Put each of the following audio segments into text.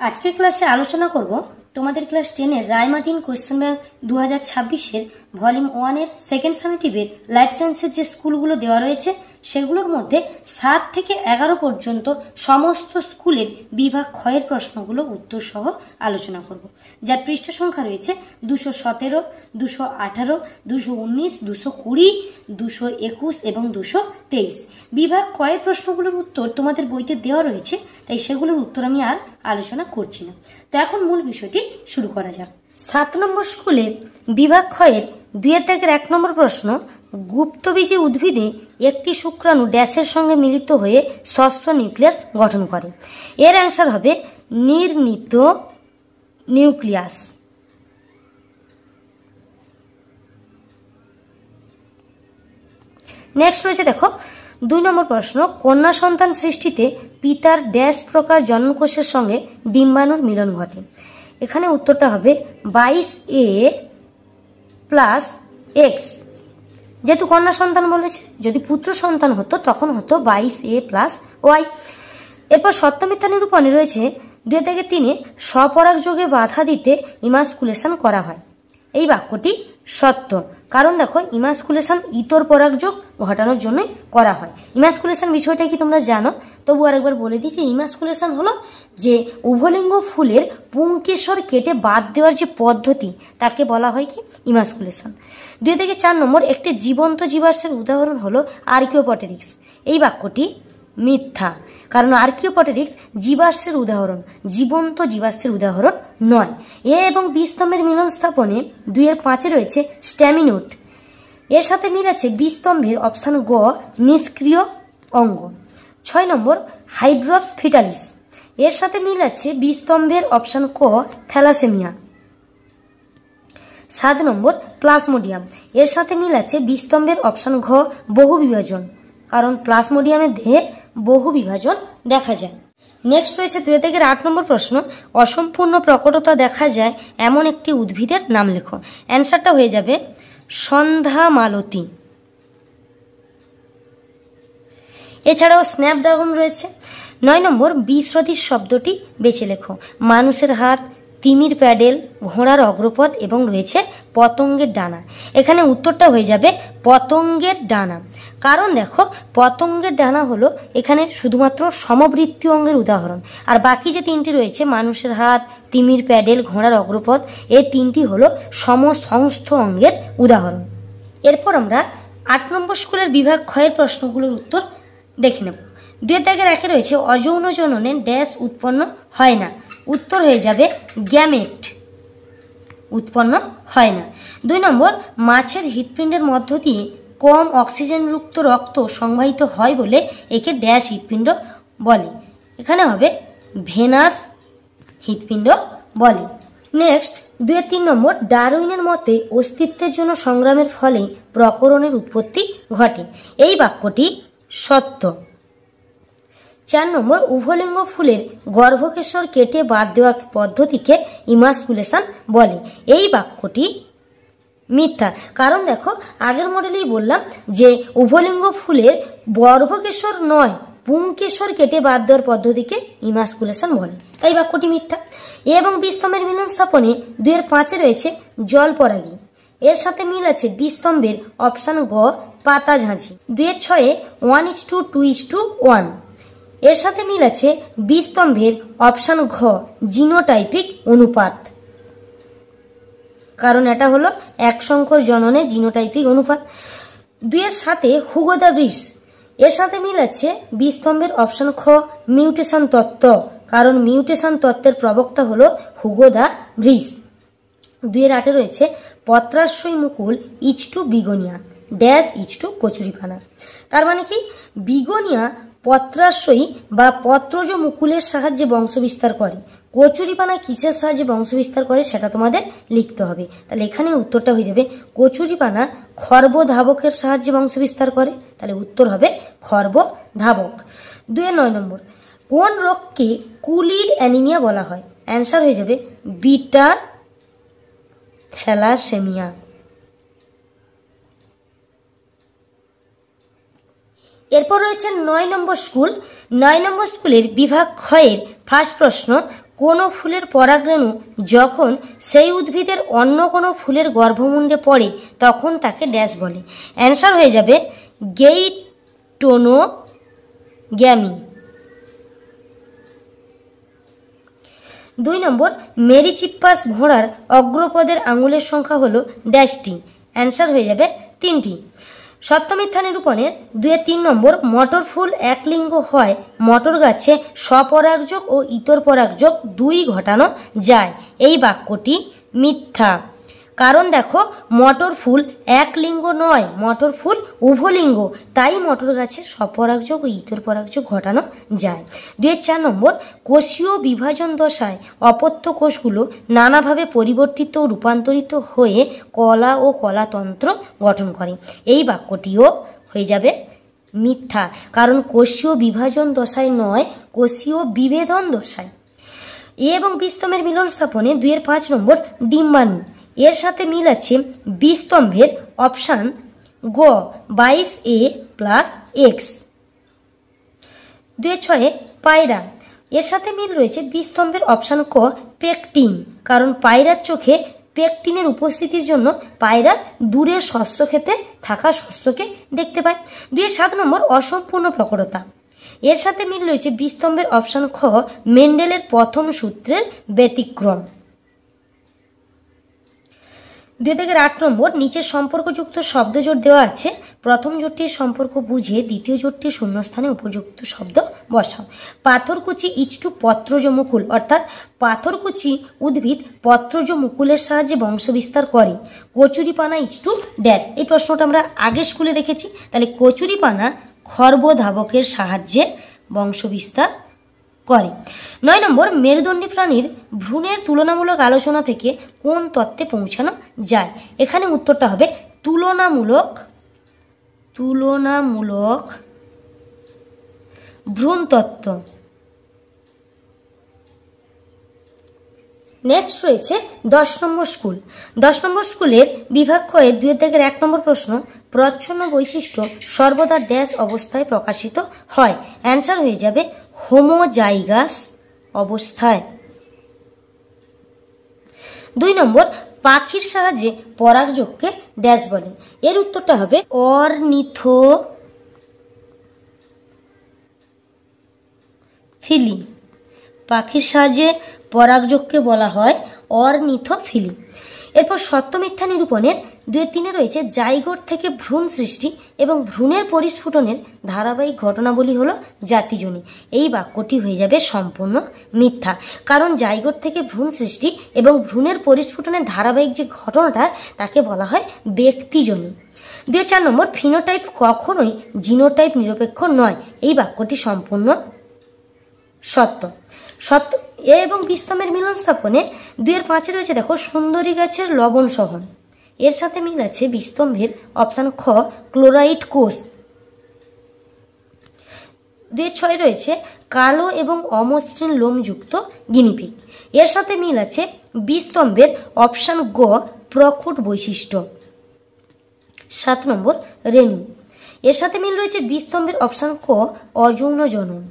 আজকের ক্লাসে আলোচনা করব তোমাদের ক্লাস 10 এর রায়মার্টিন কোয়েশ্চেন ব্যাংক 2026 এর ভলিউম 1 এর সেকেন্ড সামেটিভের লাইফ সায়েন্সের যে স্কুলগুলো দেওয়া রয়েছে সেগুলোর মধ্যে 7 থেকে 11 পর্যন্ত সমস্ত স্কুলের বিভাগ ক্ষয়ের প্রশ্নগুলো উত্তর সহ আলোচনা করব। যার পৃষ্ঠা সংখ্যা রয়েছে 217, 218, 219, 220, 221 এবং 223। বিভাগ ক্ষয়ের প্রশ্নগুলোর উত্তর তোমাদের বইতে দেওয়া রয়েছে, তাই সেগুলোর উত্তর আমি আর আলোচনা করছি না। তো এখন মূল বিষয়টি শুরু করা যাক। 7 নম্বর স্কুলের বিভাগ ক্ষয়ের 2-1 নম্বর প্রশ্ন, গুপ্তবীজী উদ্ভিদে একটি শুক্রাণু ড্যাশের সঙ্গে মিলিত হয়ে ষষ্ঠ নিউক্লিয়াস গঠন করে। এর অ্যান্সার হবে নির্মিত নিউক্লিয়াস। নেক্সট রয়েছে দেখো 2 নম্বর প্রশ্ন, কন্যা সন্তান সৃষ্টিতে পিতার ড্যাশ প্রকার জননকোষের সঙ্গে ডিম্বাণুর মিলন ঘটে। এখানে উত্তরটা হবে 22A প্লাস এক্স। যেহেতু কন্যা সন্তান বলেছে, যদি পুত্র সন্তান হতো তখন হতো 22A প্লাস ওয়াই। এরপর সত্য মিথ্যা নিরূপণে রয়েছে 2-3 স্বপরাগ যোগে বাধা দিতে ইমাস্কুলেশন করা হয়। এই বাক্যটি সত্য, কারণ দেখো ইমাস্কুলেশন ইতর পরাগযোগ ঘটানোর জন্যই করা হয়। ইমাস্কুলেশন বিষয়টা কি তোমরা জানো? তবু আরেকবার বলে দিই যে ইমাস্কুলেশন হলো যে উভলিঙ্গ ফুলের পুংকেশর কেটে বাদ দেওয়ার যে পদ্ধতি তাকে বলা হয় কি ইমাস্কুলেশন। 2-4 নম্বর, একটি জীবন্ত জীবাশ্মের উদাহরণ হলো আর্কিওপটেরিক্স। এই বাক্যটি মিথ্যা, কারণ আর্কিওপটেরিক্স জীবাশ্মের উদাহরণ, জীবন্ত জীবাশ্মের উদাহরণ নয়। এ এবং বি স্তম্ভের মিলন স্থাপনে 2-5 রয়েছে স্ট্যামিনোট। এর সাথে মিল আছে বি স্তম্ভের অপশান গ নিষ্ক্রিয় অঙ্গ। 6 নম্বর, হাইড্রপস ফিটালিস। এর সাথে মিল আছে বি স্তম্ভের অপশান ক থ্যালাসেমিয়া। 7 নম্বর, প্লাজমোডিয়াম। এর সাথে মিল আছে বি স্তম্ভের অপশান ঘ বহু বিভাজন, কারণ প্লাজমোডিয়ামের দেহে বহু বিভাজন দেখা যায়। নেক্সট রয়েছে 2-8 নম্বর প্রশ্ন, অসম্পূর্ণ প্রকটতা দেখা যায় এমন একটি উদ্ভিদের নাম লেখো। অ্যান্সারটা হয়ে যাবে সন্ধ্যা মালতী। এছাড়াও স্ন্যাপড্রাগন রয়েছে। 9 নম্বর, বিসদৃশ শব্দটি বেছে লেখো। মানুষের হাত, তিমির প্যাডেল, ঘোড়ার অগ্রপথ এবং রয়েছে পতঙ্গের ডানা। এখানে উত্তরটা হয়ে যাবে পতঙ্গের ডানা, কারণ দেখো পতঙ্গের ডানা হলো এখানে শুধুমাত্র সমবৃত্তীয় অঙ্গের উদাহরণ, আর বাকি যে 3টি রয়েছে মানুষের হাত, তিমির প্যাডেল, ঘোড়ার অগ্রপথ, এই 3টি হলো সমসংস্থ অঙ্গের উদাহরণ। এরপর আমরা 8 নম্বর স্কুলের বিভাগ ক্ষয়ের প্রশ্নগুলোর উত্তর দেখে নেব। 2-1 রয়েছে অযৌন জননে ড্যাশ উৎপন্ন হয় না। উত্তর হয়ে যাবে গ্যামেট উৎপন্ন হয় না। 2 নম্বর, মাছের হৃৎপিণ্ডের মধ্য দিয়ে কম অক্সিজেনযুক্ত রক্ত সংবাহিত হয় বলে একে ড্যাশ হৃৎপিণ্ড বলে। এখানে হবে ভেনাস হৃৎপিণ্ড বলে। নেক্সট 2-3 নম্বর, ডারউইনের মতে অস্তিত্বের জন্য সংগ্রামের ফলে প্রকরণের উৎপত্তি ঘটে। এই বাক্যটি সত্য। 4 নম্বর, উভলিঙ্গ ফুলের গর্ভকেশর কেটে বাদ দেওয়া পদ্ধতিকে ইমাস্কুলেশন বলে। এই বাক্যটি মিথ্যা, কারণ দেখো আগের মডেলেই বললাম যে উভলিঙ্গ ফুলের গর্ভকেশর নয় পুংকেশর কেটে বাদ দেওয়ার পদ্ধতিকে ইমাস্কুলেশন বলে, তাই বাক্যটি মিথ্যা। এ এবং বি স্তম্ভের মিলন স্থাপনে 2-5 রয়েছে জলপরাগী। এর সাথে মিল আছে বি স্তম্ভের অপশান গ পাতা ঝাঁঝি। 2-6 1:2:1। এর সাথে মিল আছে বি স্তম্ভের অপশান ঘ জিনোটাইপিক অনুপাত, কারণ এটা হলো এক সংখ্যক জননে জিনোটাইপিক অনুপাত। 2-7 হুগো দ্য ব্রিজ। এর সাথে মিল আছে বি স্তম্ভের অপশান খ মিউটেশন তত্ত্ব, কারণ মিউটেশন তত্ত্বের প্রবক্তা হলো হুগো দ্য ব্রিজ। 2-8 রয়েছে পত্রাশয় মুকুল each two begonia dash each two কচুরিপানা। তার মানে কি বিগোনিয়া পত্রাশয়ী বা পত্রজ মুকুলের সাহায্যে বংশবিস্তার করে, কচুরিপানা কিসের সাহায্যে বংশবিস্তার করে সেটা তোমাদের লিখতে হবে। তাহলে এখানে উত্তরটা হয়ে যাবে কচুরিপানা খর্বধাবকের সাহায্যে বংশবিস্তার করে, তাহলে উত্তর হবে খর্বধাবক। 2-9 নম্বর, কোন রোগকে কুলির অ্যানিমিয়া বলা হয়? অ্যান্সার হয়ে যাবে বিটা থ্যালাসেমিয়া। এরপর রয়েছে 9 নম্বর স্কুল। 9 নম্বর স্কুলের বিভাগ ক্ষয়ের ফার্স্ট প্রশ্ন, কোনো ফুলের পরাগরেণু যখন সেই উদ্ভিদের অন্য কোনো ফুলের গর্ভমুণ্ডে পড়ে তখন তাকে ড্যাশ বলে। অ্যান্সার হয়ে যাবে গেইটোনোগ্যামি। 2 নম্বর, মেরিচিপ্পাস ঘোড়ার অগ্রপদের আঙুলের সংখ্যা হলো ড্যাশটি। অ্যান্সার হয়ে যাবে 3টি। সত্যমিথ্যা নিরূপণের 2-3 নম্বর, মটর ফুল একলিঙ্গ হয় মটর গাছে স্বপরাগযোগ ও ইতর পরাগযোগ 2 ঘটানো যায়। এই বাক্যটি মিথ্যা। কারণ দেখো, মটর ফুল এক লিঙ্গ নয়, মটর ফুল উভলিঙ্গ, তাই মটর গাছে স্বপরাগযোগ ও ইতর পরাগযোগ ঘটানো যায়। 2-4 নম্বর, কোষীয় বিভাজন দশায় অপত্য কোষগুলো নানাভাবে পরিবর্তিত ও রূপান্তরিত হয়ে কলা ও কলাতন্ত্র গঠন করে। এই বাক্যটিও হয়ে যাবে মিথ্যা, কারণ কোষীয় বিভাজন দশায় নয়, কোষীয় বিভেদন দশায়। এ এবং বি স্তম্ভের মিলন স্থাপনে 2-5 নম্বর, ডিম্বাণু। এর সাথে মিল আছে বি স্তম্ভের অপশান গ 22A + X। 2-6 পায়রা। এর সাথে মিল রয়েছে বি স্তম্ভের অপশান ক পেকটিন, কারণ পায়রার চোখে পেকটিনের উপস্থিতির জন্য পায়রা দূরের শস্য খেতে থাকা শস্যকে দেখতে পায়। 2-7 নম্বর, অসম্পূর্ণ প্রকটতা। এর সাথে মিল রয়েছে বি স্তম্ভের অপশান খ মেন্ডেলের প্রথম সূত্রের ব্যতিক্রম। 2-8 নম্বর, নিচের সম্পর্কযুক্ত শব্দজোট দেওয়া আছে, প্রথম জোটটির সম্পর্ক বুঝে দ্বিতীয় জোটটির শূন্যস্থানে উপযুক্ত শব্দ বসাও। পাথরকুচি ইচটু পত্রজ মুকুল, অর্থাৎ পাথরকুচি উদ্ভিদ পত্রজ মুকুলের সাহায্যে বংশবিস্তার করে। কচুরিপানা ইচটু ড্যাশ। এই প্রশ্নটা আমরা আগে স্কুলে দেখেছি, তাহলে কচুরিপানা খর্বধাবকের সাহায্যে বংশবিস্তার করে। 9 নম্বর, মেরুদণ্ডী প্রাণীর ভ্রূণের তুলনামূলক আলোচনা থেকে কোন তত্ত্বে পৌঁছানো যায়? এখানে উত্তরটা হবে তুলনামূলক ভ্রূণ তত্ত্ব। নেক্সট রয়েছে 10 নম্বর স্কুল। 10 নম্বর স্কুলের বিভাগ ক্ষয়ের 2-1 নম্বর প্রশ্ন, প্রচ্ছন্ন বৈশিষ্ট্য সর্বদা ড্যাশ অবস্থায় প্রকাশিত হয়। অ্যান্সার হয়ে যাবে হোমোজাইগাস অবস্থায়। 2 নম্বর, পাখির সাহায্যে পরাগযোগকে ড্যাশ বলে। এর উত্তরটা হবে অর্নিথোফিলি। পাখির সাহায্যে পরাগযোগকে বলা হয় অর্নিথোফিলি। এরপর সত্য মিথ্যা নিরূপণের 2-3 রয়েছে জাইগোট থেকে ভ্রূণ সৃষ্টি এবং ভ্রূণের পরিস্ফুটনের ধারাবাহিক ঘটনাবলী হলো জাতিজনী। এই বাক্যটি হয়ে যাবে সম্পূর্ণ মিথ্যা, কারণ জাইগোট থেকে ভ্রূণ সৃষ্টি এবং ভ্রূণের পরিস্ফুটনের ধারাবাহিক যে ঘটনাটা তাকে বলা হয় ব্যক্তিজনী। 2-4 নম্বর, ফিনোটাইপ কখনোই জিনোটাইপ নিরপেক্ষ নয়। এই বাক্যটি সম্পূর্ণ সত্য। এ এবং বি স্তম্ভের মিলন স্থাপনে 2-5 রয়েছে দেখো সুন্দরী গাছের লবণ সহন। এর সাথে মিল আছে বি স্তম্ভের অপশান খ ক্লোরাইড কোষ। 2-6 রয়েছে কালো এবং অমসৃণ লোমযুক্ত গিনিপিগ। এর সাথে মিল আছে বি স্তম্ভের অপশান গ প্রকট বৈশিষ্ট্য। 7 নম্বর, রেণু। এর সাথে মিল রয়েছে বি স্তম্ভের অপশান ক অযৌন জনন।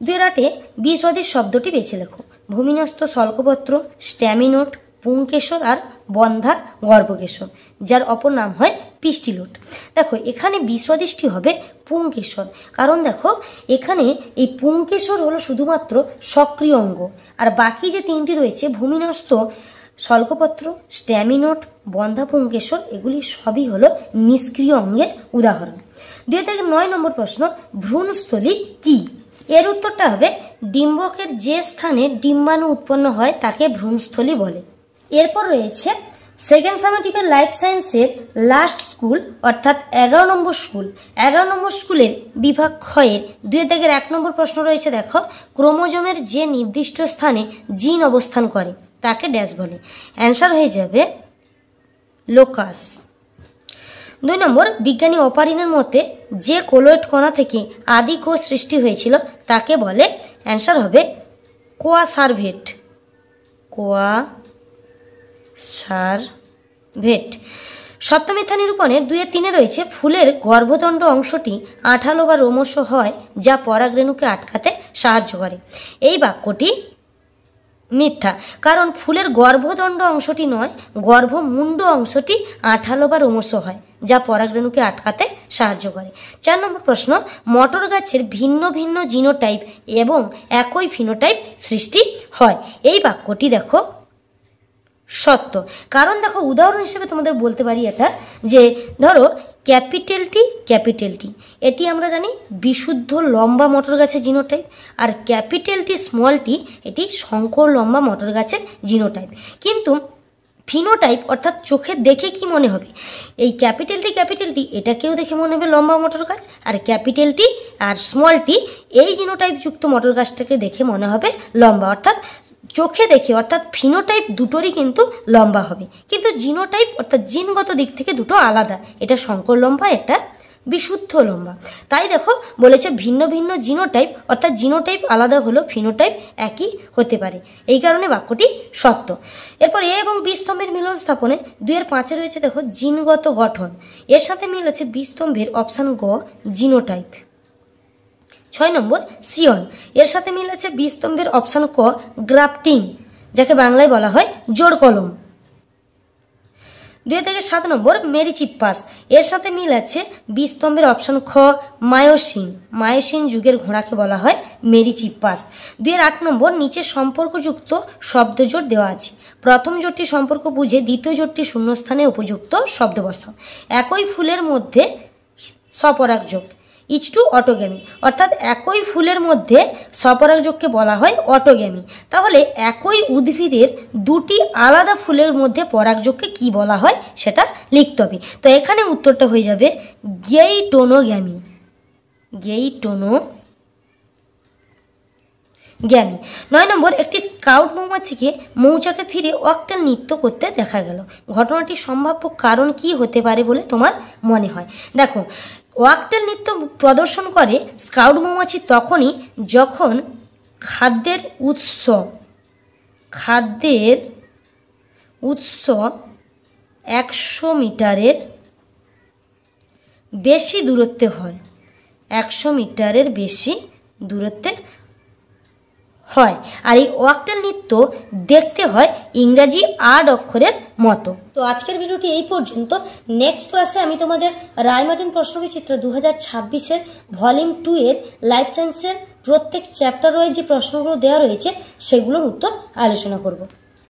2-8 বিসদৃশ শব্দটি বেছে লেখো। ভূমিনস্থ শল্কপত্র, স্ট্যামিনোট, পুংকেশর আর বন্ধা গর্ভকেশর, যার অপর নাম হয় পিস্টিলোট। দেখো এখানে বিসদৃশটি হবে পুংকেশর, কারণ দেখো এখানে এই পুংকেশর হলো শুধুমাত্র সক্রিয় অঙ্গ, আর বাকি যে 3টি রয়েছে ভূমিনস্থ শল্কপত্র, স্ট্যামিনোট, বন্ধা পুংকেশর, এগুলি সবই হলো নিষ্ক্রিয় অঙ্গের উদাহরণ। 2-9 নম্বর প্রশ্ন, ভ্রূণস্থলী কি? এর উত্তরটা হবে ডিম্বকের যে স্থানে ডিম্বাণু উৎপন্ন হয় তাকে ভ্রূণস্থলী বলে। এরপর রয়েছে সেকেন্ড সামেটিভের লাইফ সায়েন্সের লাস্ট স্কুল, অর্থাৎ 11 নম্বর স্কুল। 11 নম্বর স্কুলের বিভাগ ক্ষয়ের 2-1 নম্বর প্রশ্ন রয়েছে দেখো, ক্রোমোজোমের যে নির্দিষ্ট স্থানে জিন অবস্থান করে তাকে ড্যাশ বলে। অ্যান্সার হয়ে যাবে লোকাস। 2 নম্বর, বিজ্ঞানী অপারিনের মতে যে কোলয়েড কণা থেকে আদি কোষ সৃষ্টি হয়েছিল তাকে বলে। অ্যান্সার হবে কোয়াসারভেট। সপ্তমিথ্যা নিরূপণে 2-3 রয়েছে ফুলের গর্ভদণ্ড অংশটি আঠালো বা রোমশ হয় যা পরাগরেণুকে আটকাতে সাহায্য করে। এই বাক্যটি মিথ্যা, কারণ ফুলের গর্ভদণ্ড অংশটি নয়, গর্ভমুণ্ড অংশটি আঠালো বা রোমশ হয়, যা পরাগরেণুকে আটকাতে সাহায্য করে। 4 নম্বর প্রশ্ন, মটর গাছের ভিন্ন ভিন্ন জিনোটাইপ এবং একই ফিনোটাইপ সৃষ্টি হয়। এই বাক্যটি দেখো সত্য, কারণ দেখো উদাহরণ হিসেবে তোমাদের বলতে পারি এটা, যে ধরো ক্যাপিটাল টি এটি আমরা জানি বিশুদ্ধ লম্বা মটর গাছের জিনোটাইপ, আর ক্যাপিটাল টি স্মল টি এটি শঙ্কর লম্বা মটর গাছের জিনোটাইপ। কিন্তু ফিনোটাইপ অর্থাৎ চোখে দেখে কি মনে হবে, এই ক্যাপিটাল টি এটাকেও দেখে মনে হবে লম্বা মটর গাছ, আর ক্যাপিটাল টি আর স্মল টি এই জিনোটাইপ যুক্ত মটর গাছটাকে দেখে মনে হবে লম্বা, অর্থাৎ চোখে দেখে অর্থাৎ ফিনোটাইপ দুটোরই কিন্তু লম্বা হবে, কিন্তু জিনোটাইপ অর্থাৎ জিনগত দিক থেকে দুটো আলাদা, এটা শঙ্কর লম্বা, একটা বিশুদ্ধ লম্বা। তাই দেখো বলেছে ভিন্ন ভিন্ন জিনোটাইপ অর্থাৎ জিনোটাইপ আলাদা হলেও ফিনোটাইপ একই হতে পারে, এই কারণে বাক্যটি সত্য। এরপর এ এবং বি স্তম্ভের মিলন স্থাপনে 2 এর 5 রয়েছে দেখো জিনগত গঠন, এর সাথে মিল আছে বি স্তম্ভের অপশান গ জিনোটাইপ। 6 নম্বর সিয়ন, এর সাথে মিল আছে বি স্তম্ভের অপশান ক গ্রাফটিং, যাকে বাংলায় বলা হয় জোড় কলম। 2 থেকে 7 নম্বর মেরিচিপ্পাস, এর সাথে মিল আছে বি স্তম্ভের অপশান খ মায়োসিন যুগের ঘোড়াকে বলা হয় মেরিচিপ্পাস। 2 এর 8 নম্বর নিচে সম্পর্কযুক্ত শব্দজোড় দেওয়া আছে, প্রথম জোটটি সম্পর্ক বুঝে দ্বিতীয় জোটটি শূন্যস্থানে উপযুক্ত শব্দ বসাও। একই ফুলের মধ্যে স্বপরাগযোগ ইচ টু অটোগ্যামি, অর্থাৎ একই ফুলের মধ্যে স্বপরাগযোগকে বলা হয় অটোগ্যামি। তাহলে একই উদ্ভিদের দুটি আলাদা ফুলের মধ্যে পরাগযোগকে কি বলা হয় সেটা লিখতে হবে। তো এখানে উত্তরটা হয়ে যাবে গেইটোনোগ্যামি। 9 নম্বর একটি স্কাউট মৌমাছিকে মৌচাকে ফিরে ওয়াকটেল নৃত্য করতে দেখা গেল, ঘটনাটির সম্ভাব্য কারণ কি হতে পারে বলে তোমার মনে হয়? দেখো ওয়াকটেল নৃত্য প্রদর্শন করে স্কাউট মৌমাছি তখনই যখন খাদ্যের উৎস 100 মিটারের বেশি দূরত্বে হয়, 100 মিটারের বেশি দূরত্বে হয়। আর এই ওয়াকটেল নৃত্য দেখতে হয় ইংরাজি 8 অক্ষরের মতো। তো আজকের ভিডিওটি এই পর্যন্ত। নেক্সট ক্লাসে আমি তোমাদের রায়মার্টিন প্রশ্নবিচিত্র 2026-এর ভলিউম 2 এর লাইফ সায়েন্সের প্রত্যেক চ্যাপ্টার ওয়াইজ যে প্রশ্নগুলো দেওয়া রয়েছে সেগুলোর উত্তর আলোচনা করব।